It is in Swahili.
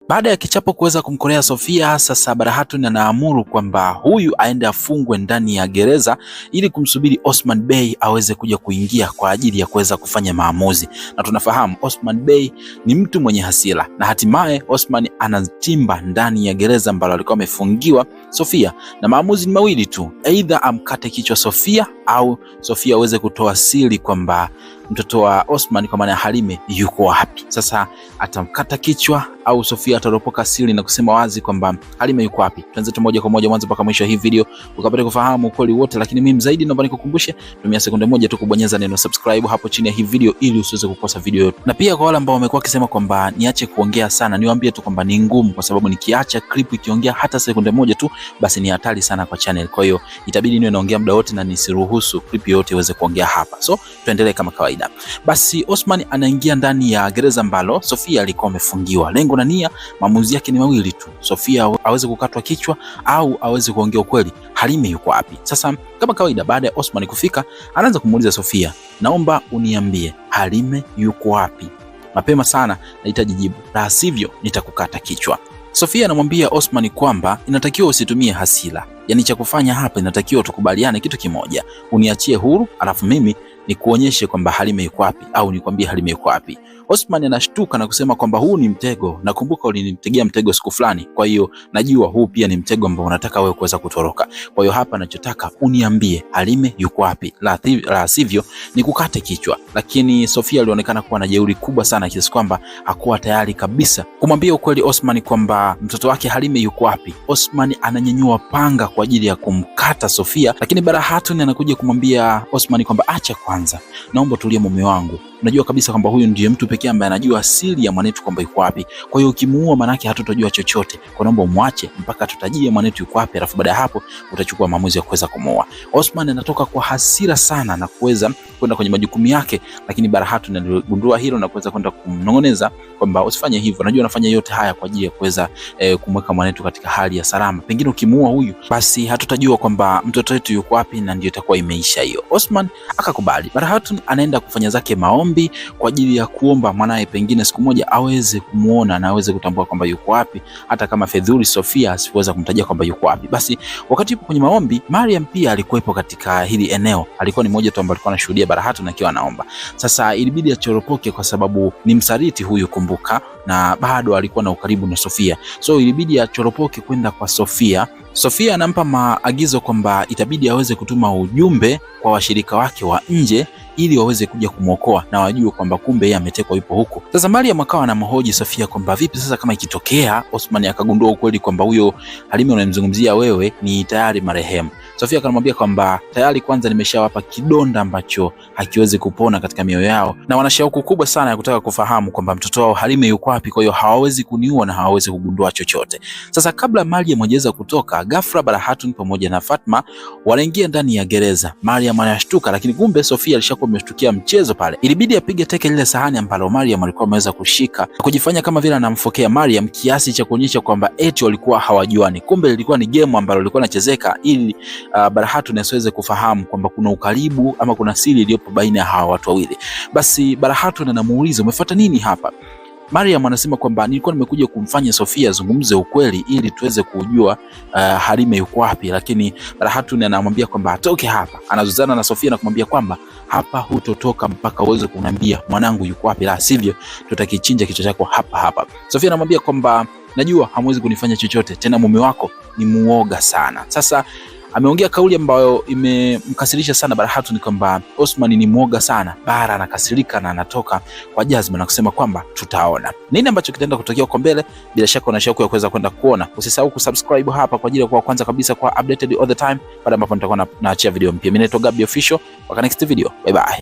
Baada ya kichapo kuweza kumkolea Sofia, sasa Barahatun anaamuru kwamba huyu aende afungwe ndani ya gereza ili kumsubiri Osman Bey aweze kuja kuingia kwa ajili ya kuweza kufanya maamuzi. Na tunafahamu Osman Bey ni mtu mwenye hasira, na hatimaye Osman anatimba ndani ya gereza ambalo alikuwa amefungiwa Sofia, na maamuzi ni mawili tu: aidha amkate kichwa Sofia au Sofia aweze kutoa siri kwamba mtoto wa Osman kwa maana ya Halime yuko wapi. Sasa atamkata kichwa au Sofia ataropoka siri na kusema wazi kwamba Halime yuko wapi. Tuanze tu moja kwa moja mwanzo mpaka mwisho hii video ukapata kufahamu ukweli wote, lakini mimi zaidi naomba nikukumbushe, tumia sekunde moja tu kubonyeza neno subscribe hapo chini ya hii video ili usiweze kukosa video yote. Na pia kwa wale ambao wamekuwa wakisema kwamba niache kuongea sana, niwaambie tu kwamba ni ngumu, kwa sababu nikiacha clip ikiongea hata sekunde moja tu basi ni hatari sana kwa channel. Kwa hiyo itabidi niwe naongea muda wote na nisiruhusu clip yote iweze kuongea hapa. So tuendelee kama kawaida. Basi Osman anaingia ndani ya gereza ambalo Sofia alikuwa amefungiwa. Lengo na nia, maamuzi yake ni mawili tu: Sofia aweze kukatwa kichwa au aweze kuongea ukweli, Halime yuko wapi. Sasa kama kawaida, baada ya Osman kufika, anaanza kumuuliza Sofia, naomba uniambie Halime yuko wapi? Mapema sana, nahitaji jibu, la sivyo nitakukata kichwa. Sofia anamwambia Osman kwamba inatakiwa usitumie hasira. Yaani cha kufanya hapa inatakiwa tukubaliane kitu kimoja. Uniachie huru, alafu mimi nikuonyeshe kwamba Halime yuko wapi, au nikwambie Halime yuko wapi. Osman anashtuka na kusema kwamba huu ni mtego. Nakumbuka ulinimtegea mtego siku fulani. Kwa hiyo najua huu pia ni mtego ambao unataka wewe kuweza kutoroka. Kwa hiyo hapa nachotaka uniambie Halime yuko wapi, la sivyo nikukate kichwa. Lakini Sofia alionekana kuwa na jeuri kubwa sana kiasi kwamba hakuwa tayari kabisa kumwambia ukweli Osman kwamba mtoto wake Halime yuko wapi. Osman ananyanyua panga kwa ajili ya kumkata Sofia, lakini Barahatun anakuja kumwambia Osman kwamba acha kwanza, naomba tulie mume wangu. Unajua kabisa kwamba huyu ndiye mtu pekee ambaye anajua siri ya mwanetu kwamba yuko wapi. Kwa hiyo ukimuua manake hatutojua chochote. Kwa naomba umwache mpaka tutajie mwanetu yuko wapi, alafu baada ya hapo utachukua maamuzi ya kuweza kumuua. Osman anatoka kwa hasira sana na kuweza kwenda kwenye majukumu yake, lakini Barahatun aligundua hilo na kuweza kwenda kumnong'oneza kwamba usifanye hivyo. Najua unafanya yote haya kwa ajili ya kuweza kumweka mwanetu katika hali ya salama. Pengine ukimuua huyu basi hatutajua kwamba mtoto wetu yuko wapi na ndio itakuwa imeisha hiyo. Osman akakubali. Barahatun anaenda kufanya zake maombi kwa ajili ya kuomba mwanae pengine siku moja aweze kumuona na aweze kutambua kwamba yuko wapi, hata kama Fedhuli Sofia asiweza kumtajia kwamba yuko wapi. Basi wakati yupo kwenye maombi, Mariam pia alikuwepo katika hili eneo. Alikuwa ni mmoja tu ambaye alikuwa anashuhudia Barahatun akiwa anaomba. Sasa ilibidi achoropoke kwa sababu ni msaliti huyu, kumbuka, na bado alikuwa na ukaribu na Sofia. So ilibidi achoropoke kwenda kwa Sofia. Sofia anampa maagizo kwamba itabidi aweze kutuma ujumbe kwa washirika wake wa nje ili waweze kuja kumwokoa na wajue kwamba kumbe yeye ametekwa yupo huko. Sasa Mariam akawa anamhoji Sofia kwamba vipi sasa kama ikitokea Osman akagundua ukweli kwamba huyo Halime unayemzungumzia wewe ni tayari marehemu. Sofia akamwambia kwamba tayari kwanza nimeshawapa kidonda ambacho hakiwezi kupona katika mioyo yao, na wana shauku kubwa sana ya kutaka kufahamu kwamba mtoto wao Halime yuko wapi. Kwa hiyo hawawezi kuniua na hawawezi kugundua chochote. Sasa kabla Mariam hajaweza kutoka, ghafla Barahatun pamoja na Fatma wanaingia ndani ya gereza. Mariam anashtuka, lakini kumbe Sofia alishakuwa ameshtukia mchezo pale. Ilibidi apige teke lile sahani ambalo Mariam alikuwa ameweza kushika, kujifanya kama vile anamfokea Mariam kiasi cha kuonyesha kwamba eti walikuwa hawajuani. Kumbe ilikuwa ni game ambalo lilikuwa linachezeka ili Barahatun asiweze kufahamu kwamba kuna ukaribu ama kuna siri iliyopo baina ya hawa watu wawili. Basi Barahatun anamuuliza, umefuata nini hapa? Mariam anasema kwamba nilikuwa nimekuja kumfanya Sofia azungumze ukweli ili tuweze kujua Halime yuko wapi, lakini Barahatun anamwambia kwamba atoke hapa. Anazozana na Sofia na kumwambia kwamba hapa hutotoka mpaka uweze kuniambia mwanangu yuko wapi, la sivyo tutakichinja kichwa chako hapa hapa. Sofia anamwambia kwamba najua hamwezi kunifanya chochote tena, mume wako ni muoga sana. Sasa ameongea kauli ambayo imemkasirisha sana Barahatun kwamba Osman ni muoga sana. Bara anakasirika na anatoka kwa jazma na kusema kwamba tutaona nini ambacho kitaenda kutokea huko mbele. Bila shaka una shauku ya kuweza kwenda kuona. Usisahau kusubscribe hapa kwa ajili ya kuwa kwanza kabisa kwa updated all the time pale ambapo nitakuwa naachia video mpya. Mimi naitwa Gabby Official. Mpaka next video. Bye bye.